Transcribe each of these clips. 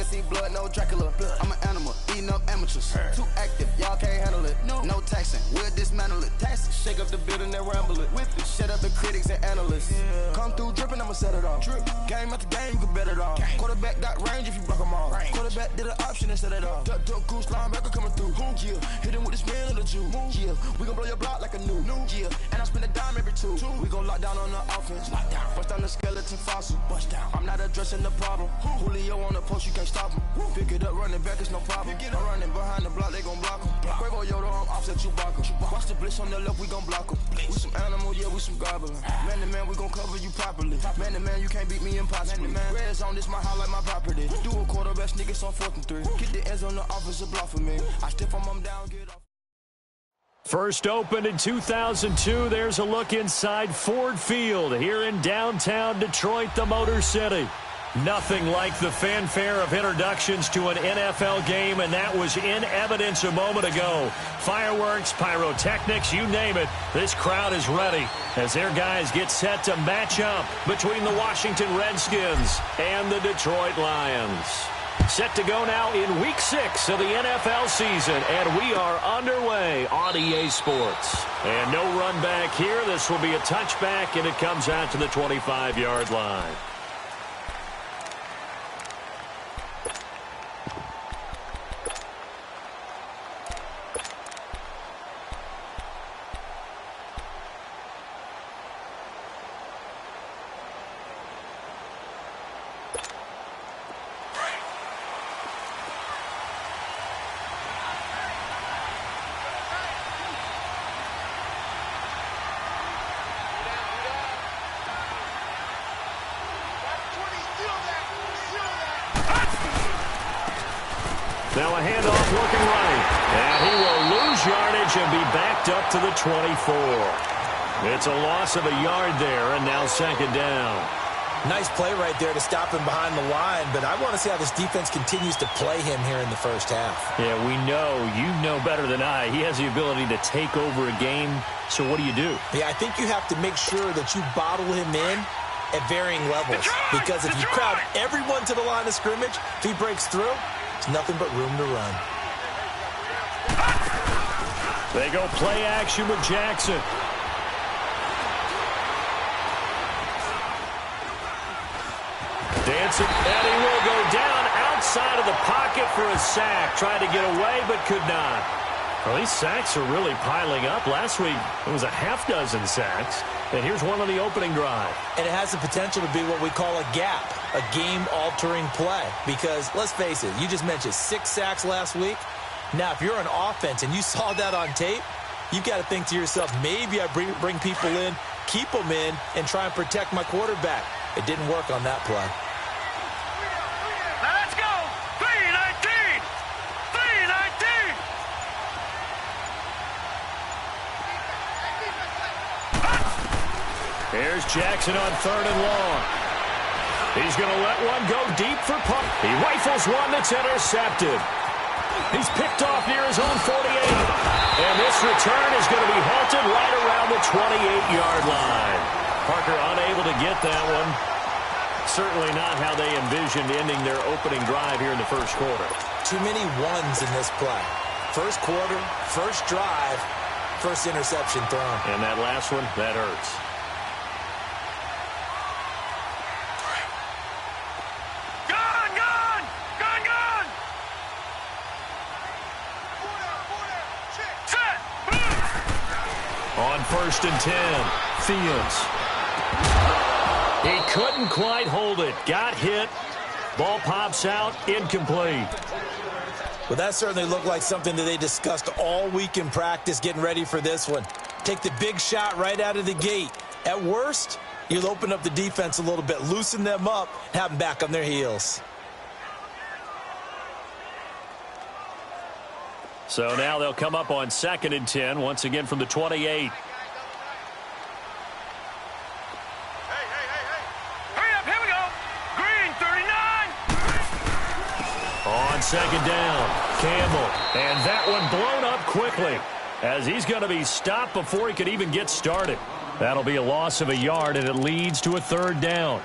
see blood, no Dracula. I'm an animal, eating up amateurs. Too active, y'all can't handle it. No taxing, we'll dismantle it. Taxing, shake up the building and ramble it. Whip it, shut up the critics and analysts. Come through dripping, I'ma set it off. Game after game, you can bet it off. Quarterback got range if you block them off. Quarterback did an option and set it off. Duck, goose, linebacker coming through. Yeah, hit him with the spin of the Jew. Yeah, we gon' blow your block like a new. Yeah, and I spend a dime every two. We gon' lock down on the offense. Bust down the skeleton fossil. Bust down. I'm not addressing the problem. Julio on the post, you can't stop him. Pick it up, running back, it's no problem. I'm running behind the block, they gon' block him. Quavo Yoda, I'm offset Chewbacca. Watch the blitz on the left, we gon' block him. We some animal, yeah, we some goblin. Man to man, we gon' cover you properly. Man to man, you can't beat me impossibly. Red zone, this my house like my property. Do a quarterback, niggas on 4th and 3. Get the ends on the offensive block for me. I stiff them down, get off. First opened in 2002, there's a look inside Ford Field here in downtown Detroit, the Motor City. Nothing like the fanfare of introductions to an NFL game, and that was in evidence a moment ago. Fireworks, pyrotechnics, you name it, this crowd is ready as their guys get set to match up between the Washington Redskins and the Detroit Lions. Set to go now in Week 6 of the NFL season, and we are underway on EA Sports. And no run back here. This will be a touchback, and it comes out to the 25-yard line. Now a handoff working right. And he will lose yardage and be backed up to the 24. It's a loss of a yard there, and now second down. Nice play right there to stop him behind the line, but I want to see how this defense continues to play him here in the first half. Yeah, we know. You know better than I. He has the ability to take over a game, so what do you do? Yeah, I think you have to make sure that you bottle him in at varying levels, because if you crowd everyone to the line of scrimmage, if he breaks through, it's nothing but room to run. They go play action with Jackson. Dancing, and he will go down outside of the pocket for a sack. Tried to get away, but could not. Well, these sacks are really piling up. Last week, it was a half-dozen sacks. And here's one on the opening drive. And it has the potential to be what we call a gap, a game-altering play. Because, let's face it, you just mentioned 6 sacks last week. Now, if you're an offense and you saw that on tape, you've got to think to yourself, maybe I bring people in, keep them in, and try and protect my quarterback. It didn't work on that play. Now let's go! 3-19! 3-19! Here's Jackson on 3rd and long. He's going to let one go deep for punt. He rifles one that's intercepted. He's picked off near his own 48. And this return is going to be halted right around the 28-yard line. Parker unable to get that one. Certainly not how they envisioned ending their opening drive here in the first quarter. Too many ones in this play. First quarter, first drive, first interception thrown. And that last one, that hurts. On 1st and 10, Fields. He couldn't quite hold it. Got hit. Ball pops out. Incomplete. Well, that certainly looked like something that they discussed all week in practice getting ready for this one. Take the big shot right out of the gate. At worst, you'll open up the defense a little bit, loosen them up, have them back on their heels. So now they'll come up on 2nd and 10, once again from the 28. On 2nd down, Campbell. And that one blown up quickly as he's going to be stopped before he could even get started. That'll be a loss of a yard, and it leads to a 3rd down.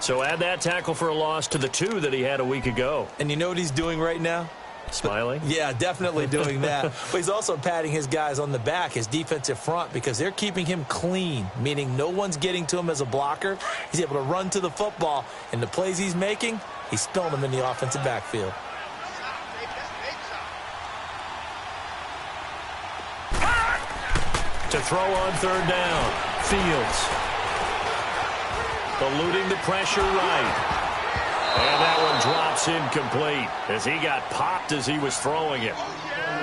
So add that tackle for a loss to the 2 that he had a week ago. And you know what he's doing right now? Smiling? Yeah, definitely doing that. But he's also patting his guys on the back, his defensive front, because they're keeping him clean, meaning no one's getting to him as a blocker. He's able to run to the football, and the plays he's making, he's spilling them in the offensive backfield. To throw on 3rd down, Fields. Eluding the pressure right. And that one drops incomplete as he got popped as he was throwing it.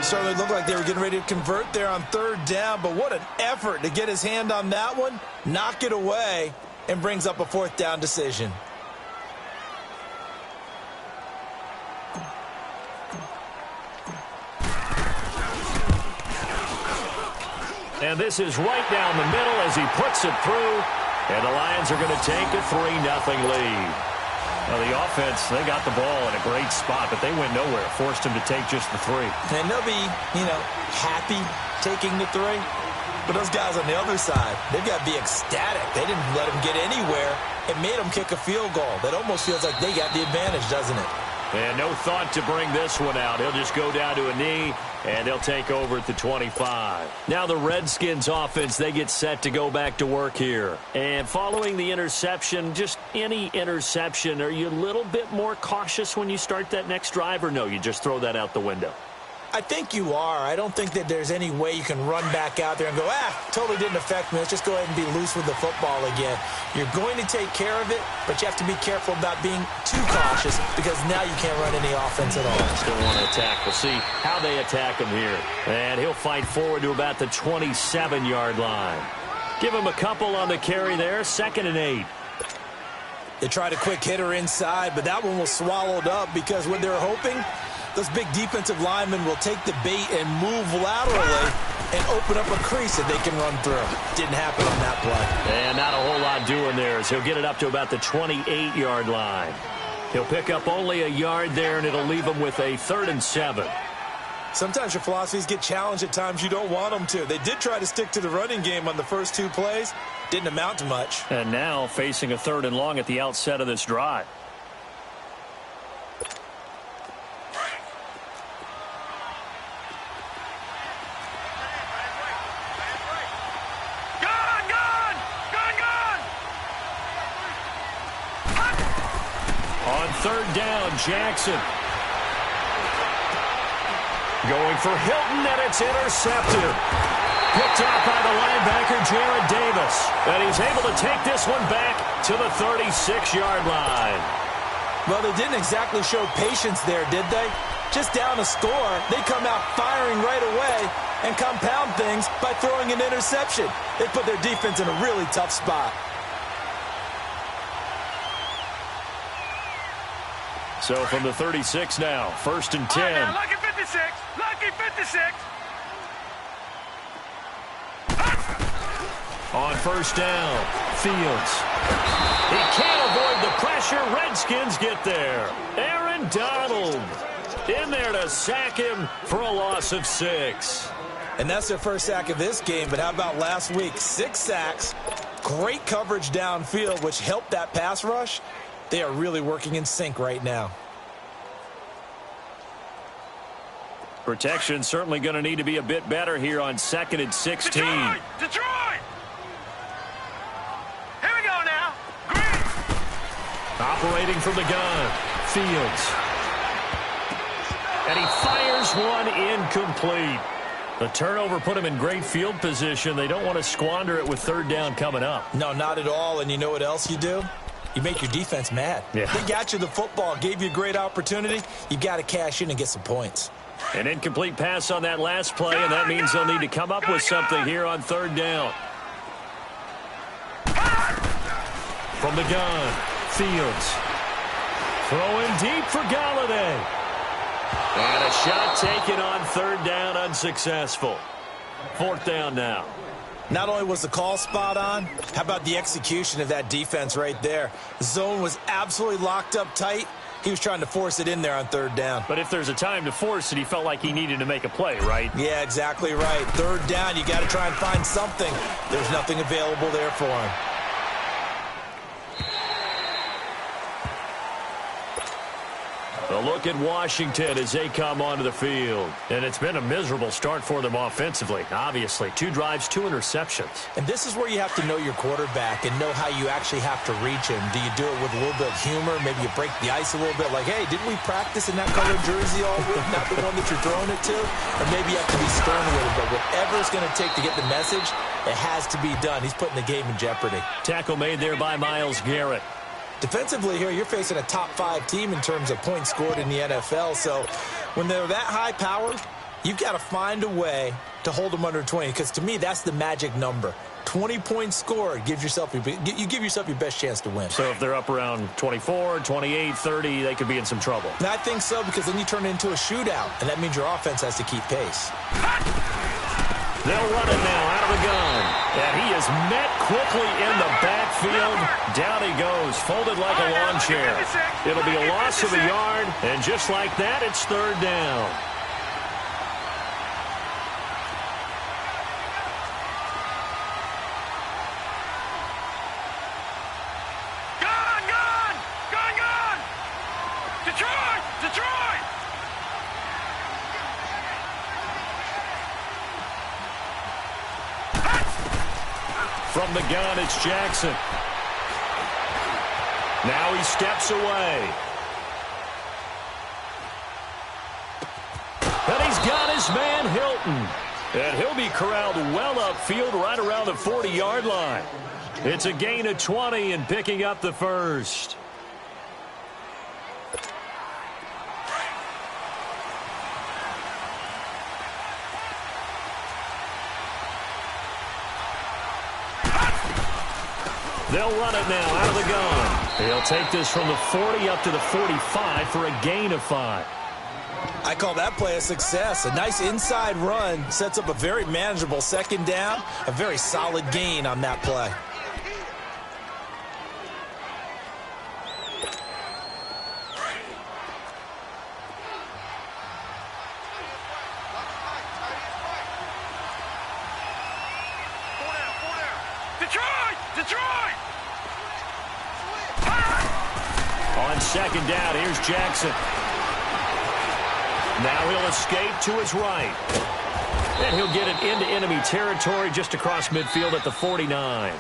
Certainly looked like they were getting ready to convert there on 3rd down, but what an effort to get his hand on that one, knock it away, and brings up a 4th down decision. And this is right down the middle as he puts it through. And the Lions are going to take a 3-0 lead. Now, the offense, they got the ball in a great spot, but they went nowhere. Forced him to take just the 3. And they'll be, happy taking the 3. But those guys on the other side, they've got to be ecstatic. They didn't let him get anywhere. It made them kick a field goal. That almost feels like they got the advantage, doesn't it? And no thought to bring this one out. He'll just go down to a knee, and they'll take over at the 25. Now the Redskins offense, they get set to go back to work here. And following the interception, just any interception, are you a little bit more cautious when you start that next drive, or no, you just throw that out the window? I think you are. I don't think that there's any way you can run back out there and go, totally didn't affect me. Let's just go ahead and be loose with the football again. You're going to take care of it, but you have to be careful about being too cautious because now you can't run any offense at all. Still want to attack. We'll see how they attack him here. And he'll fight forward to about the 27-yard line. Give him a couple on the carry there. 2nd and 8. They tried a quick hitter inside, but that one was swallowed up because what they're hoping, those big defensive linemen will take the bait and move laterally and open up a crease that they can run through. Didn't happen on that play. And not a whole lot doing there as he'll get it up to about the 28-yard line. He'll pick up only a yard there, and it'll leave him with a 3rd and 7. Sometimes your philosophies get challenged at times you don't want them to. They did try to stick to the running game on the first 2 plays. Didn't amount to much. And now facing a 3rd and long at the outset of this drive. On 3rd down, Jackson. Going for Hilton, and it's intercepted. Picked off by the linebacker, Jared Davis. And he's able to take this one back to the 36-yard line. Well, they didn't exactly show patience there, did they? Just down a score, they come out firing right away and compound things by throwing an interception. They put their defense in a really tough spot. So from the 36 now, 1st and 10. Right now, lucky 56. Lucky 56. On 1st down, Fields. He can't avoid the pressure. Redskins get there. Aaron Donald in there to sack him for a loss of 6. And that's their first sack of this game, but how about last week? 6 sacks, great coverage downfield, which helped that pass rush. They are really working in sync right now. Protection certainly going to need to be a bit better here on 2nd and 16. Detroit! Here we go now. Green. Operating from the gun, Fields. And he fires one incomplete. The turnover put him in great field position. They don't want to squander it with 3rd down coming up. No, not at all. And you know what else you do? You make your defense mad. Yeah. They got you the football, gave you a great opportunity. You got to cash in and get some points. An incomplete pass on that last play, and that means they'll need to come up with something here on 3rd down. From the gun, Fields. Throwing deep for Galladay. And a shot taken on 3rd down, unsuccessful. 4th down now. Not only was the call spot on, how about the execution of that defense right there? The zone was absolutely locked up tight. He was trying to force it in there on 3rd down. But if there's a time to force it, he felt like he needed to make a play, right? Yeah, exactly right. 3rd down, you got to try and find something. There's nothing available there for him. look at Washington as they come onto the field. And it's been a miserable start for them offensively, obviously. 2 drives, 2 interceptions. And this is where you have to know your quarterback and know how you actually have to reach him. Do you do it with a little bit of humor? Maybe you break the ice a little bit, like, hey, didn't we practice in that colored jersey all week, not the one that you're throwing it to? Or maybe you have to be stern with it, but whatever it's going to take to get the message, it has to be done. He's putting the game in jeopardy. Tackle made there by Myles Garrett. Defensively here, you're facing a top 5 team in terms of points scored in the NFL. So when they're that high powered, you've got to find a way to hold them under 20, because to me, that's the magic number. 20 points scored, you give yourself your best chance to win. So if they're up around 24, 28, 30, they could be in some trouble. And I think so, because then you turn it into a shootout, and that means your offense has to keep pace. They'll run it now out of the gun. And he is met quickly in the backfield. Down he goes, folded like a lawn chair. It'll be a loss of a yard, and just like that, it's 3rd down. Gone! Detroit! From the gun, it's Jackson. Now he steps away. And he's got his man, Hilton. And he'll be corralled well upfield right around the 40-yard line. It's a gain of 20 and picking up the first. They'll run it now out of the gun. He'll take this from the 40 up to the 45 for a gain of 5. I call that play a success. A nice inside run sets up a very manageable 2nd down. A very solid gain on that play. Detroit! On 2nd down, here's Jackson. Now he'll escape to his right. And he'll get it into enemy territory just across midfield at the 49.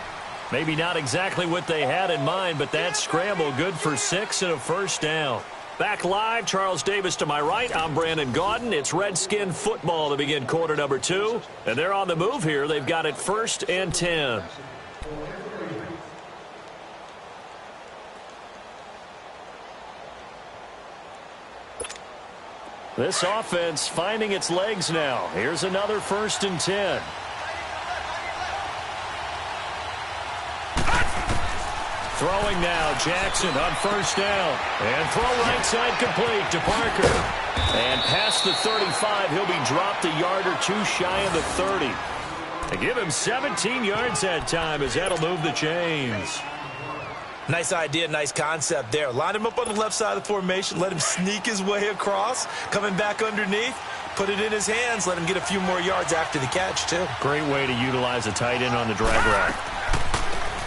Maybe not exactly what they had in mind, but that scramble good for 6 and a 1st down. Back live, Charles Davis to my right. I'm Brandon Gaudin. It's Redskin football to begin quarter number 2. And they're on the move here. They've got it 1st and 10. This offense finding its legs now. Here's another 1st and 10. Throwing now, Jackson on 1st down. And throw right side complete to Parker. And past the 35, he'll be dropped a yard or 2 shy of the 30. They give him 17 yards that time as that'll move the chains. Nice idea, nice concept there. Line him up on the left side of the formation. Let him sneak his way across. Coming back underneath. Put it in his hands. Let him get a few more yards after the catch, too. Great way to utilize a tight end on the drag route.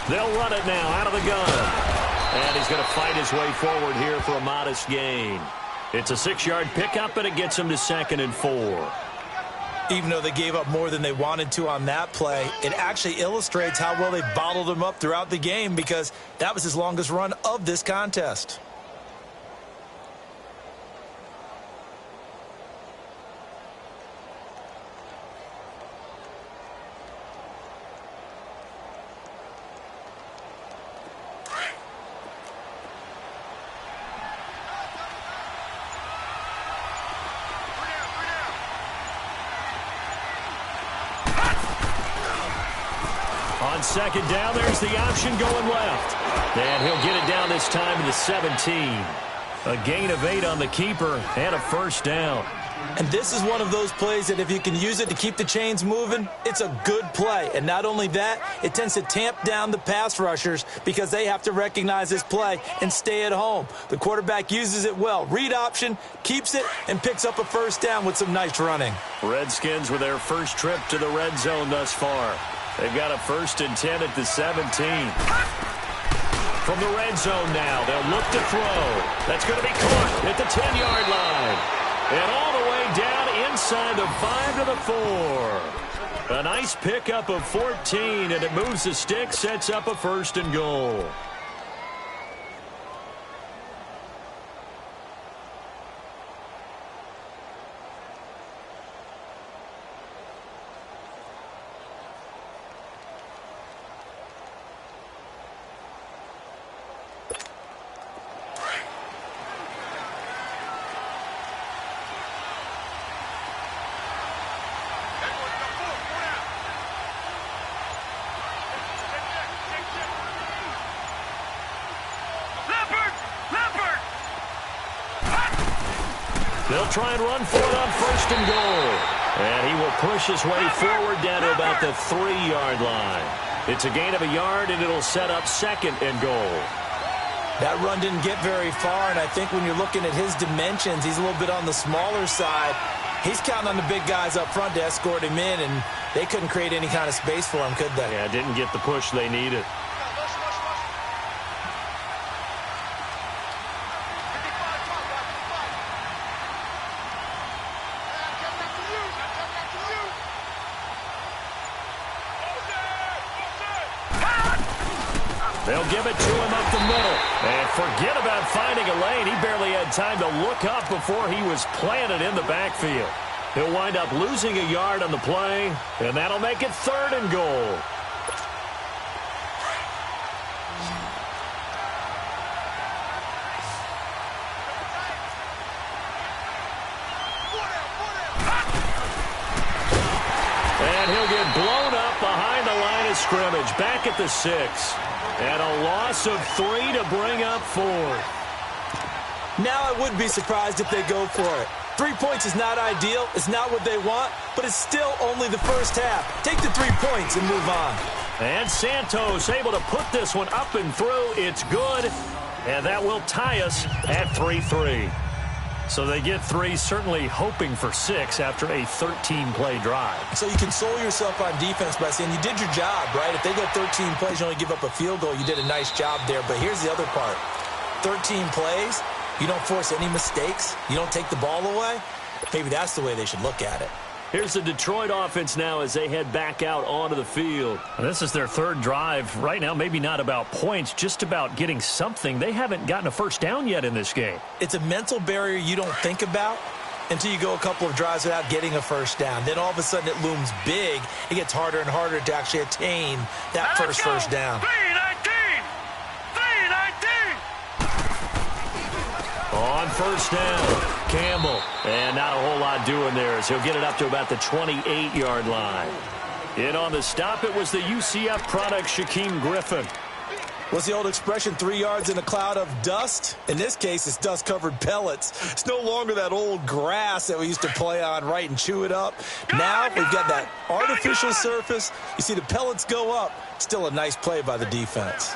They'll run it now out of the gun. And he's going to fight his way forward here for a modest gain. It's a 6-yard pickup, and it gets him to 2nd and 4. Even though they gave up more than they wanted to on that play, it actually illustrates how well they bottled him up throughout the game, because that was his longest run of this contest. On 2nd down, there's the option going left. And he'll get it down this time to the 17. A gain of 8 on the keeper and a 1st down. And this is one of those plays that if you can use it to keep the chains moving, it's a good play. And not only that, it tends to tamp down the pass rushers because they have to recognize this play and stay at home. The quarterback uses it well. Read option, keeps it, and picks up a 1st down with some nice running. Redskins with their first trip to the red zone thus far. They've got a 1st and 10 at the 17. from the red zone now. They'll look to throw. That's going to be caught at the 10-yard line. And all the way down inside the 5 to the 4. A nice pickup of 14, and it moves the stick, sets up a 1st and goal. They'll try and run for it on 1st and goal. And he will push his way forward down to about the 3-yard line. It's a gain of a yard, and it'll set up 2nd and goal. That run didn't get very far, and I think when you're looking at his dimensions, he's a little bit on the smaller side. He's counting on the big guys up front to escort him in, and they couldn't create any kind of space for him, could they? Yeah, didn't get the push they needed. They'll give it to him up the middle. And forget about finding a lane. He barely had time to look up before he was planted in the backfield. He'll wind up losing a yard on the play, and that'll make it 3rd and goal. And he'll get blown up behind the line of scrimmage, back at the 6. And a loss of 3 to bring up 4. Now I would be surprised if they go for it. 3 points is not ideal. It's not what they want, but it's still only the first half. Take the 3 points and move on. And Santos able to put this one up and through. It's good, and that will tie us at 3-3. So they get 3, certainly hoping for 6 after a 13-play drive. So you console yourself on defense by saying you did your job, right? If they go 13 plays, you only give up a field goal, you did a nice job there. But here's the other part. 13 plays, you don't force any mistakes, you don't take the ball away. Maybe that's the way they should look at it. Here's the Detroit offense now as they head back out onto the field. This is their 3rd drive. Right now, maybe not about points, just about getting something. They haven't gotten a first down yet in this game. It's a mental barrier you don't think about until you go a couple of drives without getting a first down. Then all of a sudden it looms big. It gets harder and harder to actually attain that first down. 3-19! 3-19! On 1st down, Campbell. And not a whole lot doing there as he'll get it up to about the 28-yard line. In on the stop, it was the UCF product, Shaquem Griffin. What's the old expression, 3 yards in a cloud of dust? In this case, it's dust-covered pellets. It's no longer that old grass that we used to play on, right, and chew it up. Now we've got that artificial surface. You see the pellets go up. Still a nice play by the defense.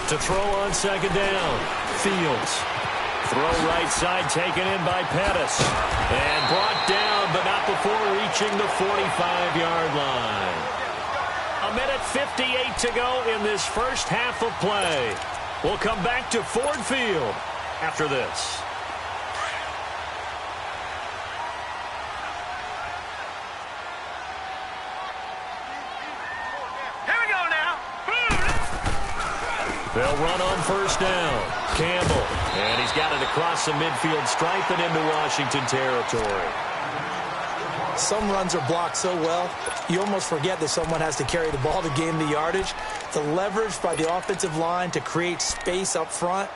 To throw on 2nd down, Fields. Throw right side taken in by Pettis. And brought down, but not before reaching the 45-yard line. 1:58 to go in this first half of play. We'll come back to Ford Field after this. Here we go now. They'll run on 1st down. Campbell. And he's got it across the midfield stripe and into Washington territory. Some runs are blocked so well, you almost forget that someone has to carry the ball to gain the yardage. The leverage by the offensive line to create space up front,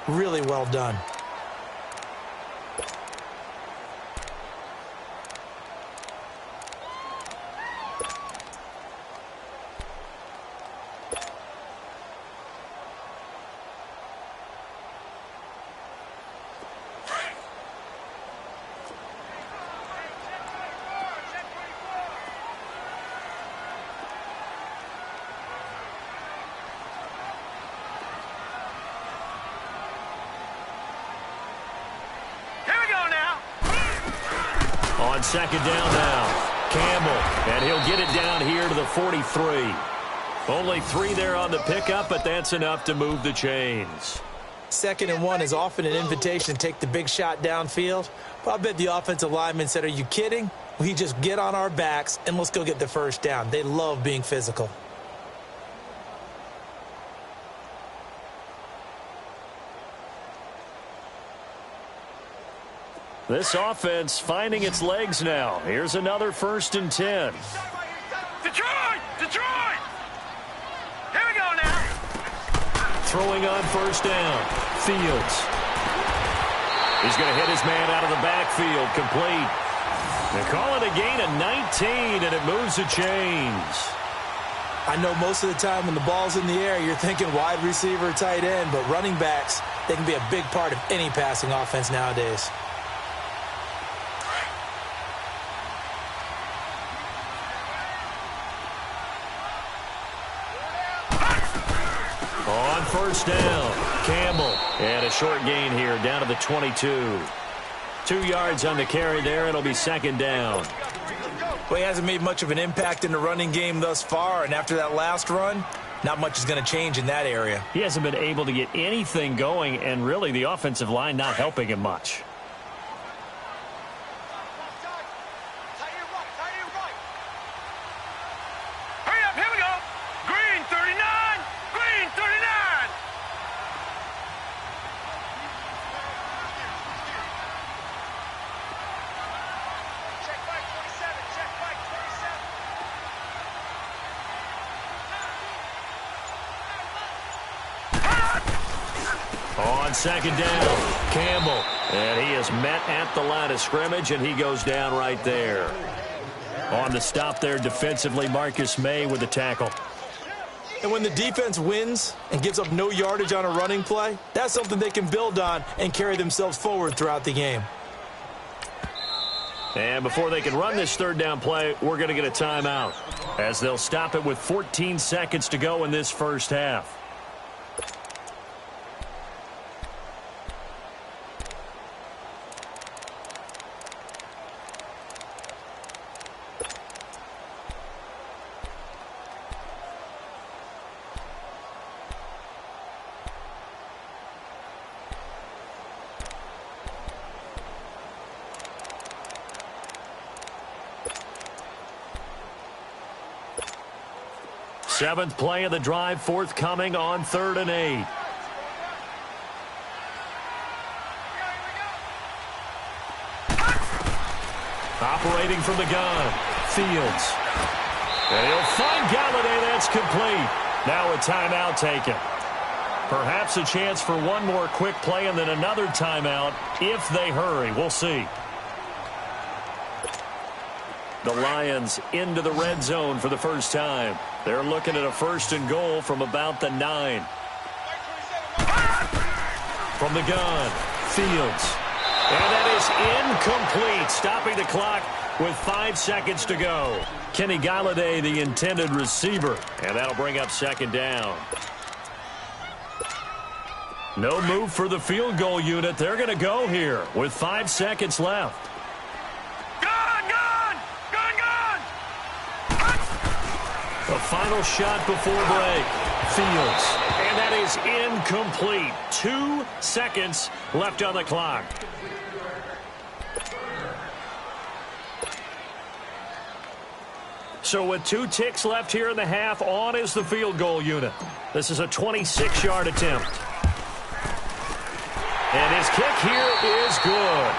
really well done. On 2nd down now, Campbell, and he'll get it down here to the 43. Only 3 there on the pickup, but that's enough to move the chains. 2nd and 1 is often an invitation to take the big shot downfield. But I bet the offensive lineman said, are you kidding? We just get on our backs and let's go get the first down. They love being physical. This offense finding its legs now. Here's another 1st and 10. Detroit! Detroit! Here we go now. Throwing on 1st down. Fields. He's going to hit his man out of the backfield. Complete. They call it a gain of 19, and it moves the chains. I know most of the time when the ball's in the air, you're thinking wide receiver, tight end, but running backs, they can be a big part of any passing offense nowadays. On 1st down, Campbell. And a short gain here, down to the 22. 2 yards on the carry there. It'll be 2nd down. Well, he hasn't made much of an impact in the running game thus far, and after that last run, not much is going to change in that area. He hasn't been able to get anything going, and really the offensive line not helping him much. Hurry up, here we go. Green 39, green 39. Check back 27, check back 27. On 2nd down, Campbell. And he is met at the line of scrimmage, and he goes down right there. On the stop there defensively, Marcus May with the tackle. And when the defense wins and gives up no yardage on a running play, that's something they can build on and carry themselves forward throughout the game. And before they can run this 3rd down play, we're going to get a timeout, as they'll stop it with 14 seconds to go in this 1st half. Seventh play of the drive, forthcoming on 3rd and 8. Operating from the gun, Fields. And he'll find Galladay. That's complete. Now a timeout taken. Perhaps a chance for one more quick play and then another timeout if they hurry. We'll see. The Lions into the red zone for the first time. They're looking at a 1st and goal from about the 9. From the gun, Fields. And that is incomplete, stopping the clock with 5 seconds to go. Kenny Galladay, the intended receiver, and that'll bring up 2nd down. No move for the field goal unit. They're going to go here with 5 seconds left. The final shot before break. Fields. And that is incomplete. 2 seconds left on the clock. So with 2 ticks left here in the half, on is the field goal unit. This is a 26-yard attempt. And his kick here is good.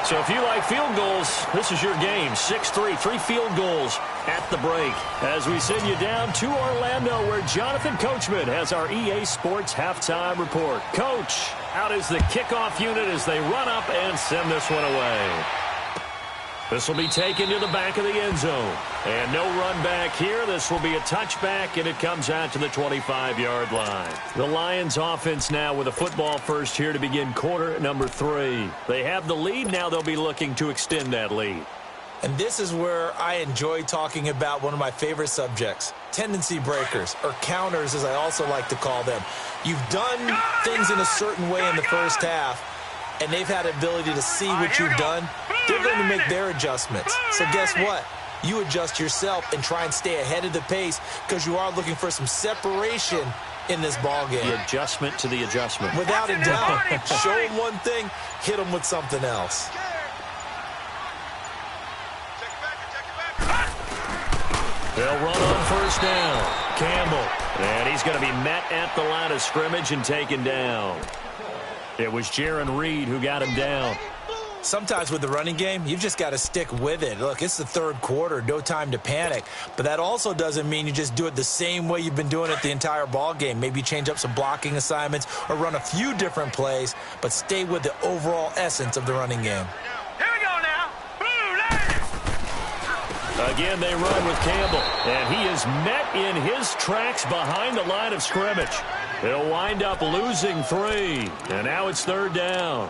So if you like field goals, this is your game. 6-3, 3 field goals at the break. As we send you down to Orlando, where Jonathan Coachman has our EA Sports halftime report. Coach, out is the kickoff unit as they run up and send this one away. This will be taken to the back of the end zone. And no run back here. This will be a touchback, and it comes out to the 25-yard line. The Lions offense now with a football first here to begin quarter number 3. They have the lead. Now they'll be looking to extend that lead. And this is where I enjoy talking about one of my favorite subjects, tendency breakers, or counters as I also like to call them. You've done things in a certain way in the first half, and they've had the ability to see what you've done. They're going to make their adjustments. So guess what? you adjust yourself and try and stay ahead of the pace because you are looking for some separation in this ball game. The adjustment to the adjustment. Without a doubt. Show them one thing, hit them with something else. They'll run on first down. Campbell. And he's going to be met at the line of scrimmage and taken down. It was Jaron Reed who got him down. Sometimes with the running game, you've just got to stick with it. Look, it's the third quarter, no time to panic. But that also doesn't mean you just do it the same way you've been doing it the entire ball game. Maybe change up some blocking assignments or run a few different plays, but stay with the overall essence of the running game. Here we go now. Again, they run with Campbell, and he is met in his tracks behind the line of scrimmage. He'll wind up losing 3, and now it's third down.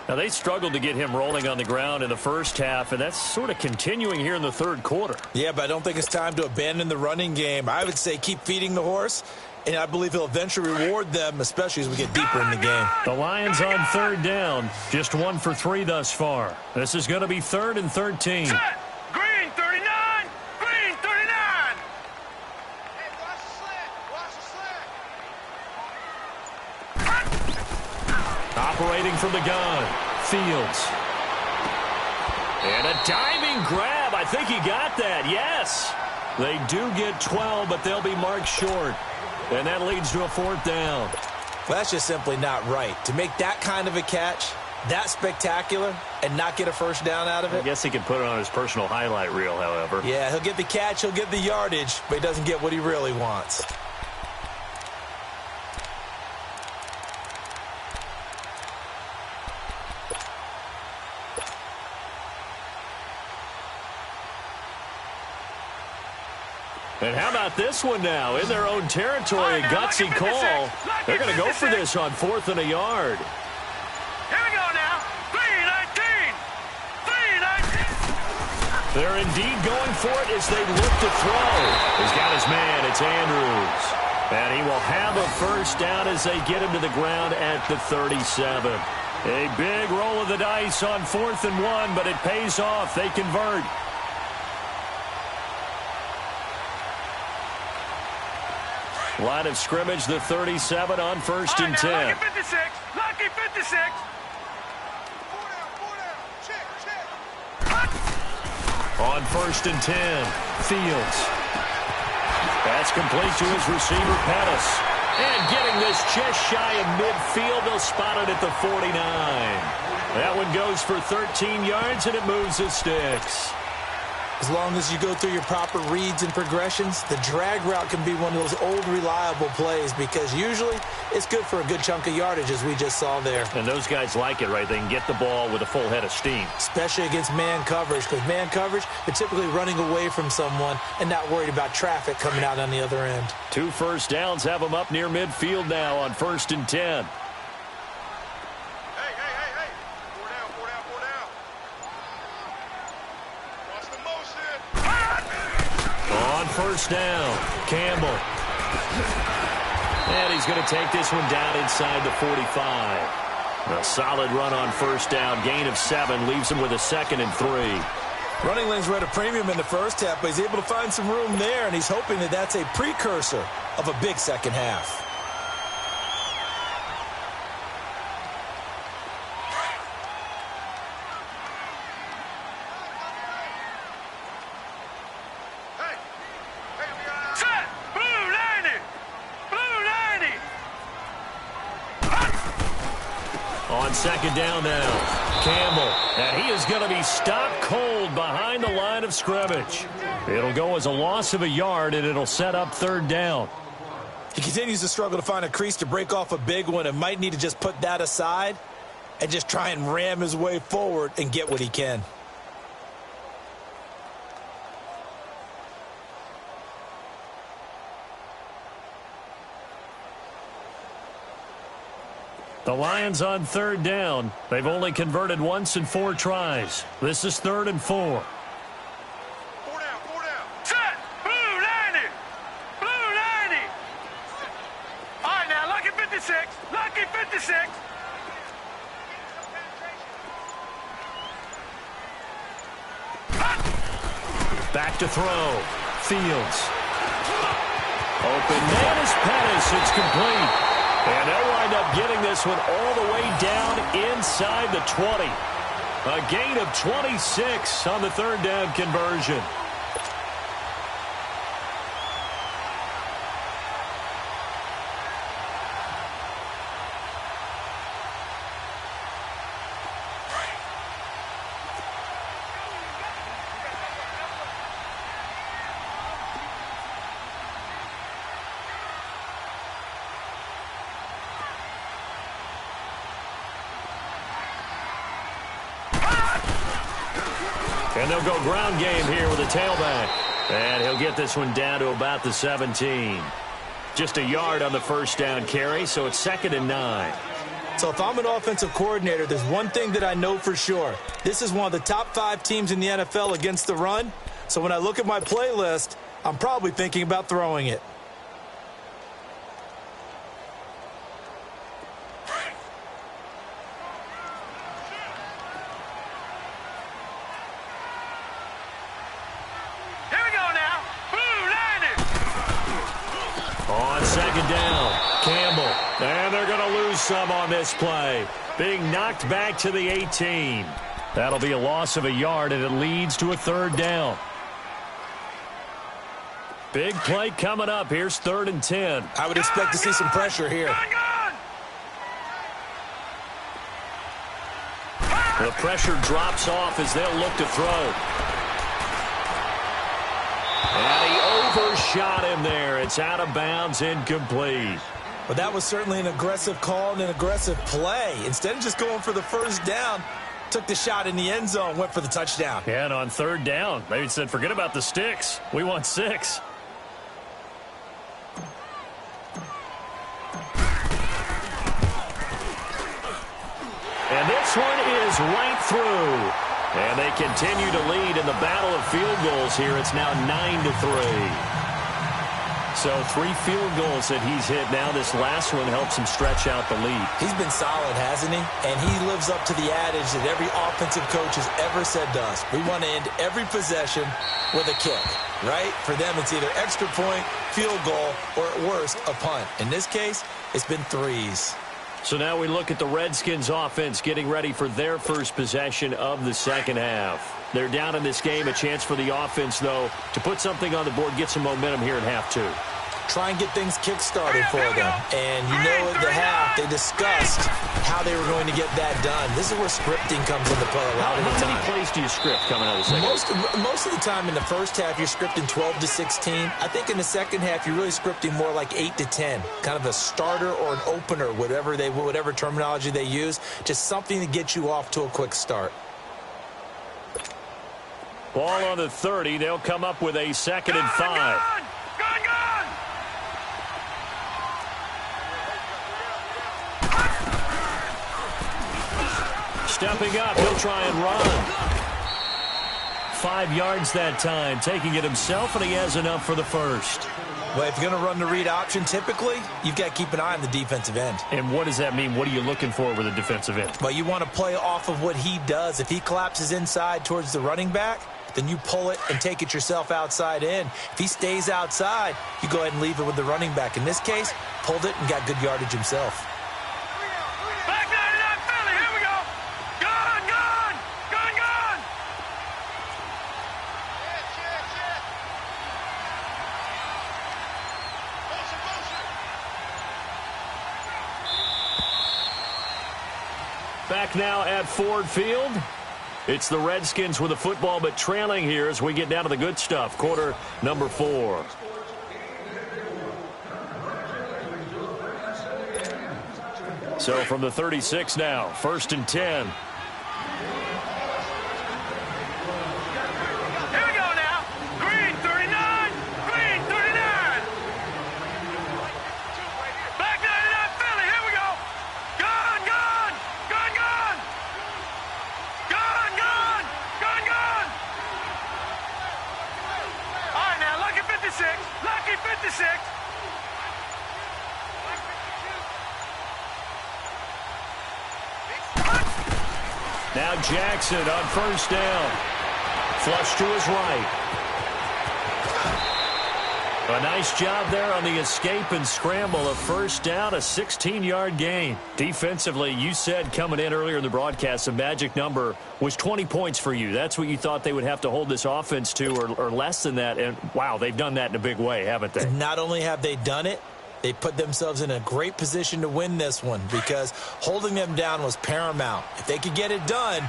Now, they struggled to get him rolling on the ground in the first half, and that's sort of continuing here in the third quarter. Yeah, but I don't think it's time to abandon the running game. I would say keep feeding the horse, and I believe he'll eventually reward them, especially as we get deeper in the game. The Lions on third down, just 1 for 3 thus far. This is going to be 3rd and 13. Set. Green 39. Green 39. Hey, watch the slant. Watch the slant. Operating from the gun, Fields. And a diving grab. I think he got that, yes. They do get 12, but they'll be marked short. And that leads to a 4th down. Well, that's just simply not right. To make that kind of a catch, that spectacular, and not get a first down out of I it. guess he can put it on his personal highlight reel, however. Yeah, he'll get the catch, he'll get the yardage, but he doesn't get what he really wants. And how about this one now? In their own territory, a gutsy call. They're going to go for this on 4th and a yard. Here we go now. 3-19. 3-19. They're indeed going for it as they look to throw. He's got his man. It's Andrews. And he will have a first down as they get him to the ground at the 37. A big roll of the dice on 4th and 1, but it pays off. They convert. Line of scrimmage, the 37 on 1st and 10. Lucky 56. Lucky 56. 4 down. Check. On 1st and 10, Fields. That's complete to his receiver, Pettis. And getting this just shy of midfield, they'll spot it at the 49. That one goes for 13 yards, and it moves the sticks. As long as you go through your proper reads and progressions, the drag route can be one of those old reliable plays because usually it's good for a good chunk of yardage, as we just saw there. And those guys like it, right? They can get the ball with a full head of steam. Especially against man coverage, because man coverage, they're typically running away from someone and not worried about traffic coming out on the other end. 2 first downs have them up near midfield now on 1st and 10. Hey. 4 down. Watch the motion. On 1st down, Campbell. And he's going to take this one down inside the 45. A solid run on 1st down. Gain of 7 leaves him with a 2nd and 3. Running lanes were at a premium in the first half, but he's able to find some room there, and he's hoping that that's a precursor of a big second half. Set. Blue 90. Blue 90. On 2nd down now, Campbell. And he is going to be stopped cold behind the line of scrimmage. It'll go as a loss of a yard, and it'll set up 3rd down. He continues to struggle to find a crease to break off a big one and might need to just put that aside and just try and ram his way forward and get what he can. The Lions on 3rd down. They've only converted once in 4 tries. This is 3rd and 4. 4 down. Set. Blue 90. Blue 90. All right, now, lucky 56. Lucky 56. Back to throw. Fields. Open man is Pettis. It's complete. And they'll wind up getting this one all the way down inside the 20. A gain of 26 on the third down conversion. And they'll go ground game here with a tailback. And he'll get this one down to about the 17. Just a yard on the first down carry, so it's 2nd and 9. So if I'm an offensive coordinator, there's one thing that I know for sure. This is one of the top 5 teams in the NFL against the run. So when I look at my playlist, I'm probably thinking about throwing it. Some on this play, being knocked back to the 18. That'll be a loss of a yard, and it leads to a 3rd down. Big play coming up. Here's 3rd and 10. I would expect to see some pressure here. The pressure drops off as they'll look to throw. And he overshot him there. It's out of bounds, incomplete. But that was certainly an aggressive call and an aggressive play. Instead of just going for the first down, took the shot in the end zone, went for the touchdown. Yeah, and on 3rd down, they said, forget about the sticks. We want 6. And this one is right through. And they continue to lead in the battle of field goals here. It's now 9-3. So 3 field goals that he's hit now. This last one helps him stretch out the lead. He's been solid, hasn't he? And he lives up to the adage that every offensive coach has ever said to us. We want to end every possession with a kick, right? For them, it's either extra point, field goal, or at worst, a punt. In this case, it's been 3s. So now we look at the Redskins offense getting ready for their first possession of the second half. They're down in this game. A chance for the offense, though, to put something on the board, get some momentum here in half 2. Try and get things kick-started for them. And you know at the half, they discussed how they were going to get that done. This is where scripting comes into play a lot of the time. How many plays do you script coming out of the second? Most of the time in the first half, you're scripting 12 to 16. I think in the second half, you're really scripting more like 8 to 10. Kind of a starter or an opener, whatever terminology they use. Just something to get you off to a quick start. Ball on the 30. They'll come up with a 2nd and 5. Stepping up, he'll try and run. 5 yards that time, taking it himself, and he has enough for the first. Well, if you're going to run the read option, typically, you've got to keep an eye on the defensive end. And what does that mean? What are you looking for with a defensive end? Well, you want to play off of what he does. If he collapses inside towards the running back, then you pull it and take it yourself outside in. If he stays outside, you go ahead and leave it with the running back. In this case, pulled it and got good yardage himself. Back now at Ford Field. It's the Redskins with the football, but trailing here as we get down to the good stuff. Quarter number 4. So from the 36 now, 1st and 10. Now Jackson on 1st down. Flush to his right. A nice job there on the escape and scramble. A first down, a 16-yard gain. Defensively, you said coming in earlier in the broadcast, the magic number was 20 points for you. That's what you thought they would have to hold this offense to, or less than that. And, wow, they've done that in a big way, haven't they? Not only have they done it, they put themselves in a great position to win this one because holding them down was paramount. If they could get it done,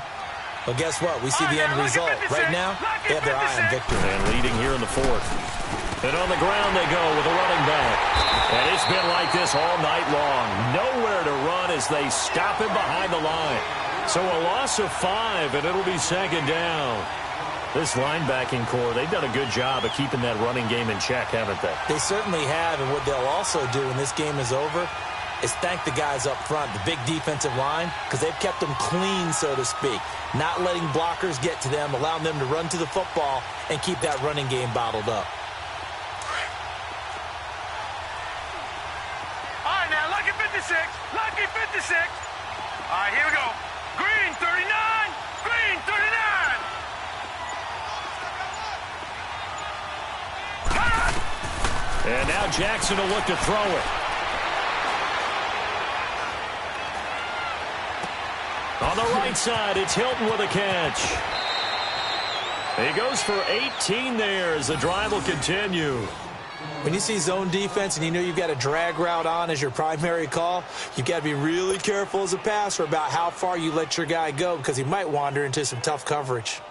well, guess what? We see the end result. Right now, they have their eye on victory. And leading here in the fourth. And on the ground they go with a running back. And it's been like this all night long. Nowhere to run as they stop him behind the line. So a loss of 5, and it'll be second down. This linebacking core, they've done a good job of keeping that running game in check, haven't they? They certainly have, and what they'll also do when this game is over is thank the guys up front, the big defensive line, because they've kept them clean, so to speak. Not letting blockers get to them, allowing them to run to the football and keep that running game bottled up. Lucky 56. Lucky 56. All right, here we go. Green 39. Green 39. And now Jackson will look to throw it. On the right side, it's Hilton with a catch. He goes for 18 there as the drive will continue. When you see zone defense and you know you've got a drag route on as your primary call, you've got to be really careful as a passer about how far you let your guy go because he might wander into some tough coverage.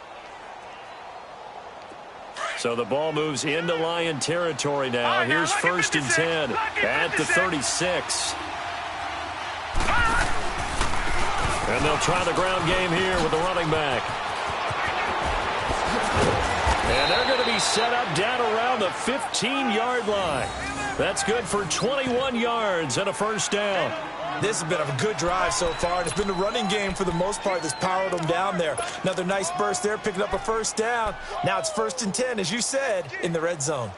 So the ball moves into Lion territory now. Here's first and 10 at the 36. And they'll try the ground game here with the running back. And they're going to be set up down around the 15-yard line. That's good for 21 yards and a first down. This has been a good drive so far. It's been the running game for the most part that's powered them down there. Another nice burst there, picking up a first down. Now it's first and 10, as you said, in the red zone.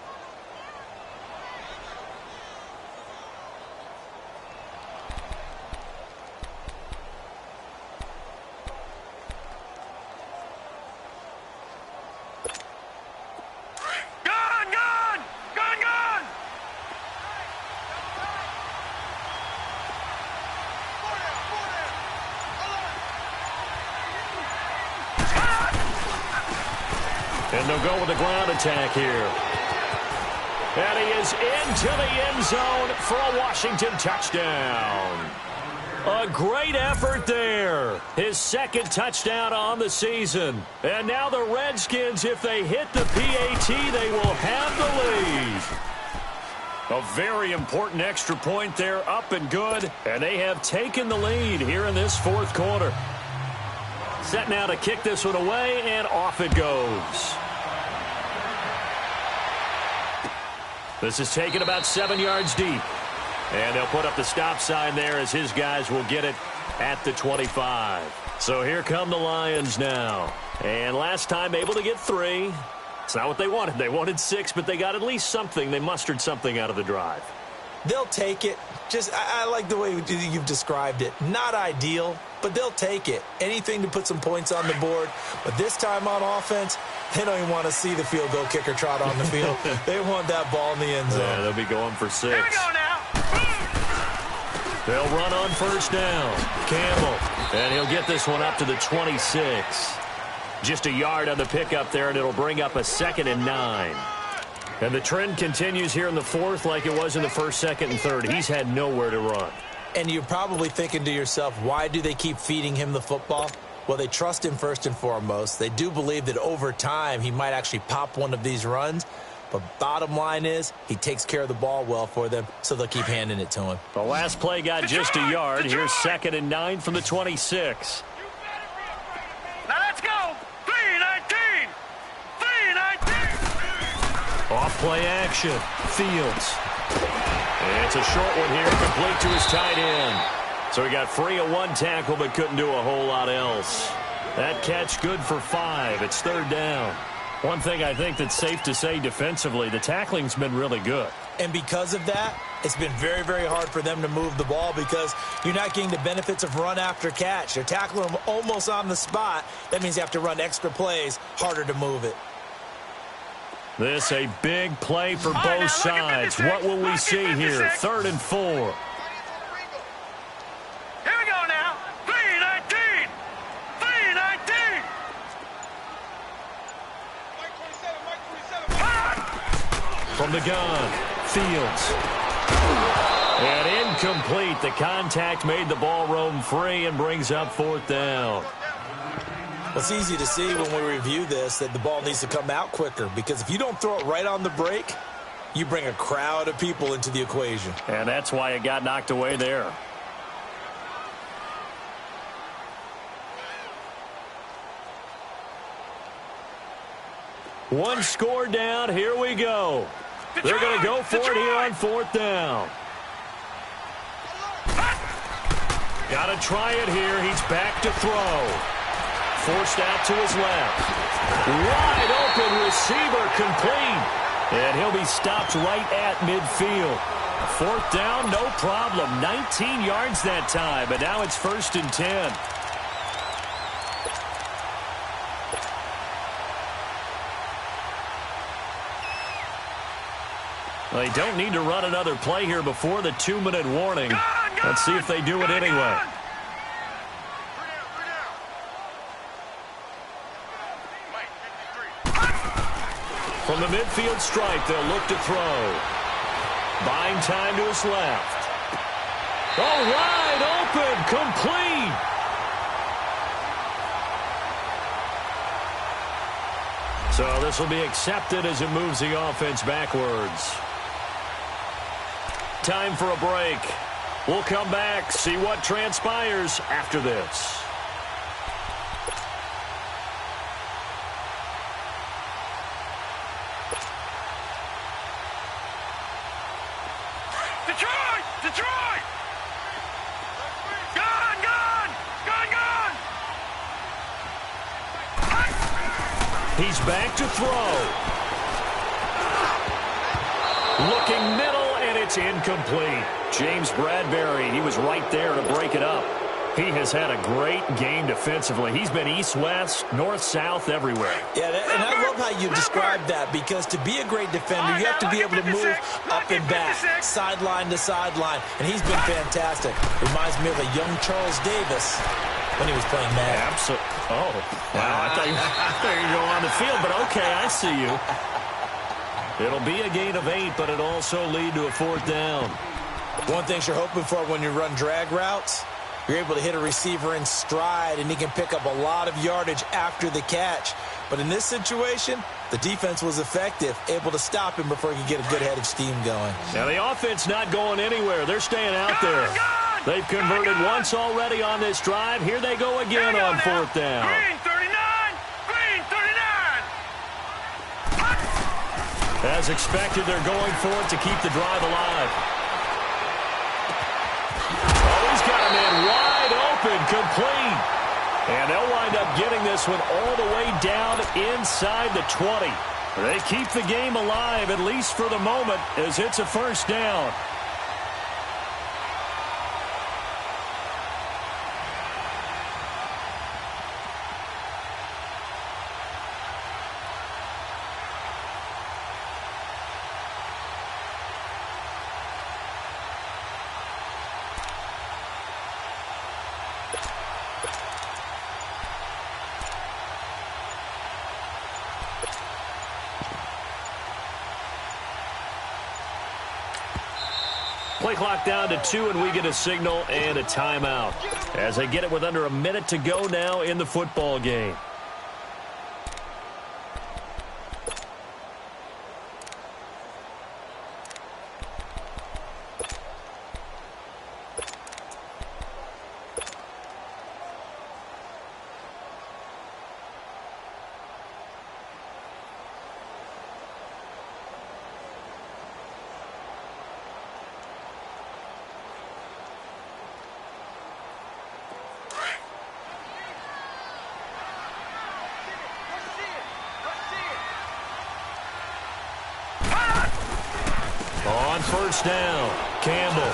And they'll go with the ground attack here. And he is into the end zone for a Washington touchdown. A great effort there. His second touchdown on the season. And now the Redskins, if they hit the PAT, they will have the lead. A very important extra point there, up and good. And they have taken the lead here in this fourth quarter. Set now to kick this one away, and off it goes. This is taken about 7 yards deep. And they'll put up the stop sign there as his guys will get it at the 25. So here come the Lions now. And last time able to get 3. It's not what they wanted. They wanted 6, but they got at least something. They mustered something out of the drive. They'll take it. I like the way you've described it. Not ideal, but they'll take it. Anything to put some points on the board. But this time on offense, they don't even want to see the field goal kicker trot on the field. They want that ball in the end zone. Yeah, they'll be going for 6. Here we go now. They'll run on first down. Campbell. And he'll get this one up to the 26. Just a yard on the pickup there, and it'll bring up a 2nd and 9. And the trend continues here in the fourth like it was in the first, second, and third. He's had nowhere to run. And you're probably thinking to yourself, why do they keep feeding him the football? Well, they trust him first and foremost. They do believe that over time he might actually pop one of these runs. But bottom line is he takes care of the ball well for them, so they'll keep handing it to him. The last play got just a yard. Here's 2nd and 9 from the 26. Now let's go. 3-19. 3-19. Off play action. Fields. And it's a short one here, complete to his tight end. So he got free of 1 tackle, but couldn't do a whole lot else. That catch good for 5. It's 3rd down. One thing I think that's safe to say defensively, the tackling's been really good. And because of that, it's been very, very hard for them to move the ball because you're not getting the benefits of run after catch. They're tackling them almost on the spot. That means you have to run extra plays, harder to move it. This a big play for both sides. What will we see here? 3rd and 4. Here we go now. 3-19. 3-19. From the gun, Fields. And incomplete. The contact made the ball roam free and brings up 4th down. It's easy to see when we review this that the ball needs to come out quicker, because if you don't throw it right on the break, you bring a crowd of people into the equation. And that's why it got knocked away there. One score down. Here we go. They're going to go for it here on 4th down. Got to try it here. He's back to throw. Forced out to his left. Wide open receiver, complete. And he'll be stopped right at midfield. 4th down, no problem. 19 yards that time, but now it's 1st and 10. They don't need to run another play here before the 2-minute warning. Let's see if they do it anyway. From the midfield stripe, they'll look to throw. Buying time to his left. Oh, wide open, complete. So this will be accepted as it moves the offense backwards. Time for a break. We'll come back, see what transpires after this. Detroit! Detroit! Gone! Gone! Gone! Gone! He's back to throw. Looking middle, and it's incomplete. James Bradbury, he was right there to break it up. He has had a great game defensively. He's been east-west, north-south, everywhere. Yeah, and I love how you described that, because to be a great defender, you have to be able to move up and back, sideline to sideline, and he's been fantastic. Reminds me of a young Charles Davis when he was playing Madden. Absolutely. Oh, wow, I thought you were going on the field, but okay, I see you. It'll be a gain of 8, but it'll also lead to a 4th down. One thing you're hoping for when you run drag routes, you're able to hit a receiver in stride, and he can pick up a lot of yardage after the catch. But in this situation, the defense was effective, able to stop him before he could get a good head of steam going. Now, the offense not going anywhere. They're staying out there. They've converted once already on this drive. Here they go again on 4th down. Green 39! Green 39! As expected, they're going for it to keep the drive alive. Oh, he's got him in wide open, complete. And they'll wind up getting this one all the way down inside the 20. They keep the game alive, at least for the moment, as it's a 1st down. Play clock down to 2, and we get a signal and a timeout as they get it with under a minute to go now in the football game. On 1st down, Campbell.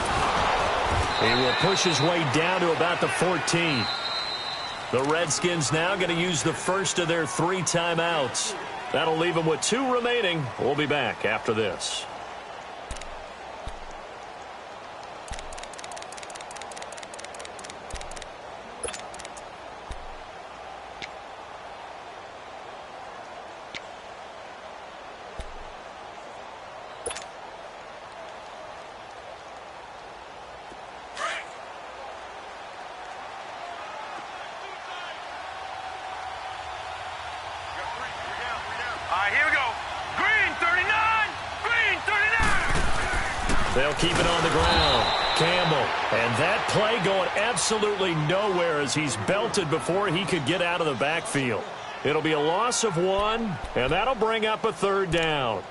He will push his way down to about the 14. The Redskins now going to use the first of their 3 timeouts. That'll leave him with 2 remaining. We'll be back after this. They'll keep it on the ground. Campbell. And that play going absolutely nowhere as he's belted before he could get out of the backfield. It'll be a loss of 1, and that'll bring up a 3rd down.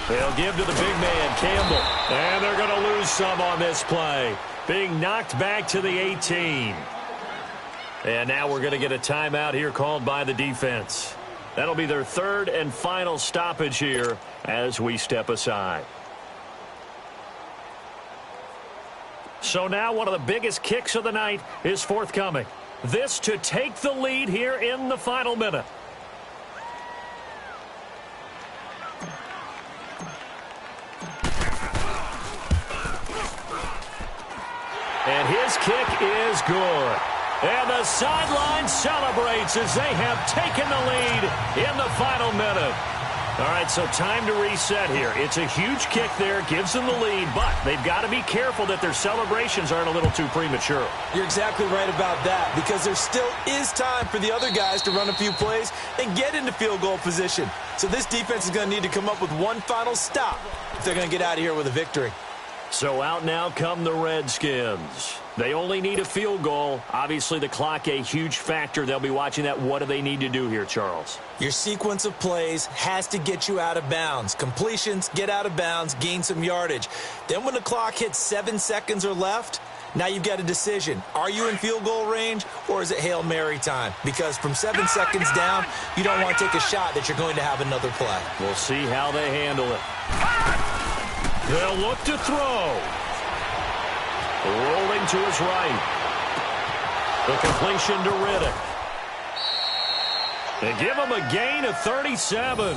They'll give to the big man, Campbell. And they're going to lose some on this play. Being knocked back to the 18. And now we're going to get a timeout here called by the defense. That'll be their 3rd and final stoppage here as we step aside. So now one of the biggest kicks of the night is forthcoming. This to take the lead here in the final minute. And his kick is good. And the sideline celebrates as they have taken the lead in the final minute. All right, so time to reset here. It's a huge kick there, gives them the lead, but they've got to be careful that their celebrations aren't a little too premature. You're exactly right about that, because there still is time for the other guys to run a few plays and get into field goal position. So this defense is going to need to come up with one final stop if they're going to get out of here with a victory. So out now come the Redskins. They only need a field goal. Obviously, the clock a huge factor. They'll be watching that. What do they need to do here, Charles? Your sequence of plays has to get you out of bounds. Completions, get out of bounds, gain some yardage. Then when the clock hits 7 seconds or left, now you've got a decision. Are you in field goal range, or is it Hail Mary time? Because from 7 seconds down, you don't want to take a shot that you're going to have another play. We'll see how they handle it. They'll look to throw. Rolling to his right. The completion to Riddick. They give him a gain of 37.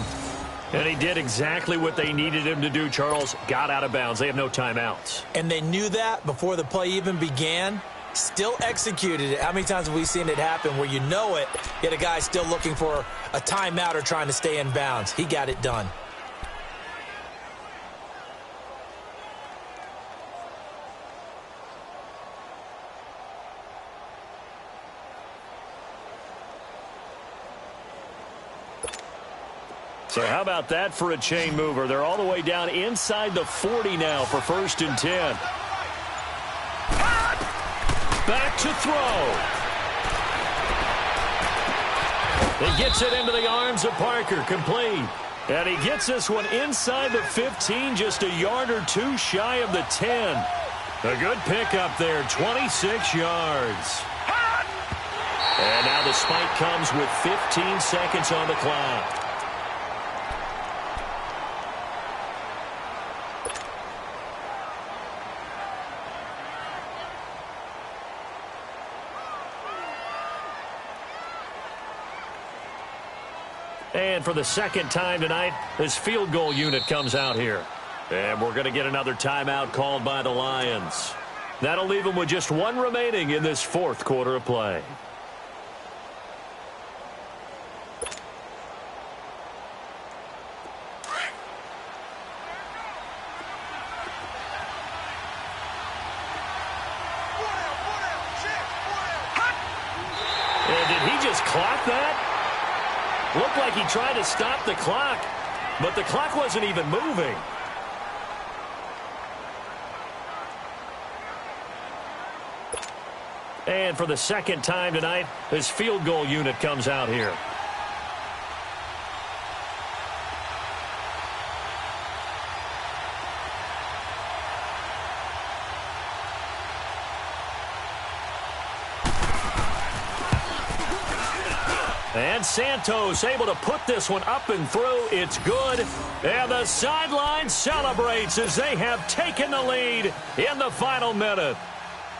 And he did exactly what they needed him to do, Charles. Got out of bounds. They have no timeouts. And they knew that before the play even began. Still executed it. How many times have we seen it happen where you know it, yet a guy still looking for a timeout or trying to stay in bounds? He got it done. So how about that for a chain mover? They're all the way down inside the 40 now for 1st and 10. Back to throw. He gets it into the arms of Parker, complete. And he gets this one inside the 15, just a yard or 2 shy of the 10. A good pickup there, 26 yards. And now the spike comes with 15 seconds on the clock. And for the second time tonight, this field goal unit comes out here. And we're going to get another timeout called by the Lions. That'll leave them with just 1 remaining in this 4th quarter of play. And did he just clock that? Looked like he tried to stop the clock, but the clock wasn't even moving. And for the second time tonight, this field goal unit comes out here. And Santos able to put this one up and through. It's good. And the sideline celebrates as they have taken the lead in the final minute.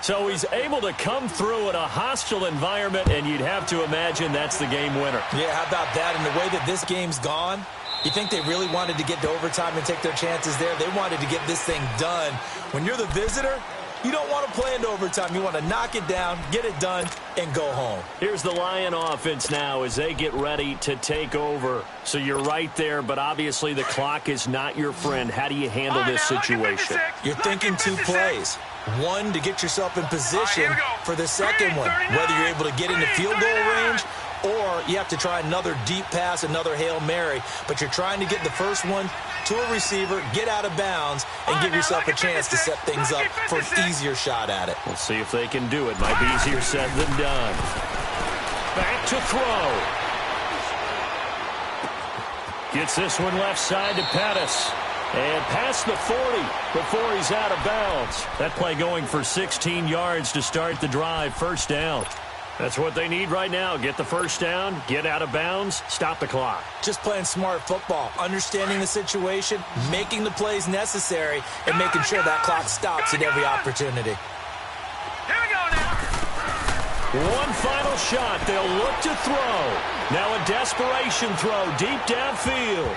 So he's able to come through in a hostile environment, and you'd have to imagine that's the game winner. Yeah, how about that? And the way that this game's gone, you think they really wanted to get to overtime and take their chances there? They wanted to get this thing done. When you're the visitor, you don't want to play into overtime. You want to knock it down, get it done, and go home. Here's the Lion offense now as they get ready to take over. So you're right there, but obviously the clock is not your friend. How do you handle this situation? You're thinking two plays. One, to get yourself in position for the second one, whether you're able to get into field goal range or you have to try another deep pass, another Hail Mary. But you're trying to get the first one to a receiver, get out of bounds, and give yourself a chance to set things up for an easier shot at it. We'll see if they can do it. Might be easier said than done. Back to throw. Gets this one left side to Pettis. And past the 40 before he's out of bounds. That play going for 16 yards to start the drive. First down. That's what they need right now. Get the first down, get out of bounds, stop the clock. Just playing smart football, understanding the situation, making the plays necessary, and making sure that clock stops at every opportunity. Here we go now. One final shot. They'll look to throw. Now a desperation throw deep downfield.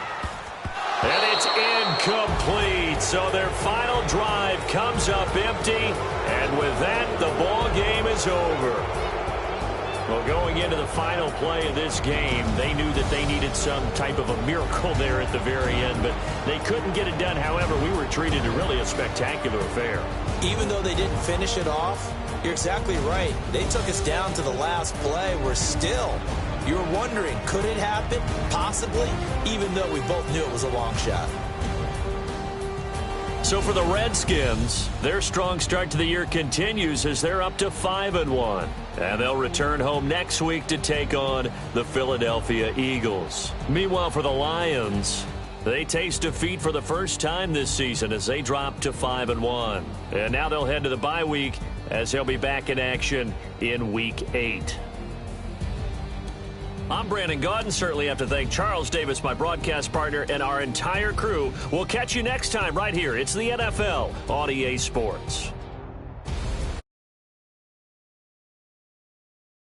And it's incomplete. So their final drive comes up empty. And with that, the ball game is over. Well, going into the final play of this game, they knew that they needed some type of a miracle there at the very end, but they couldn't get it done. However, we were treated to really a spectacular affair. Even though they didn't finish it off, you're exactly right. They took us down to the last play. We're still, you were wondering, could it happen? Possibly, even though we both knew it was a long shot. So for the Redskins, their strong start to the year continues as they're up to 5-1. And they'll return home next week to take on the Philadelphia Eagles. Meanwhile, for the Lions, they taste defeat for the first time this season as they drop to 5-1. And now they'll head to the bye week as they'll be back in action in Week 8. I'm Brandon Gaudin. Certainly have to thank Charles Davis, my broadcast partner, and our entire crew. We'll catch you next time right here. It's the NFL on EA Sports.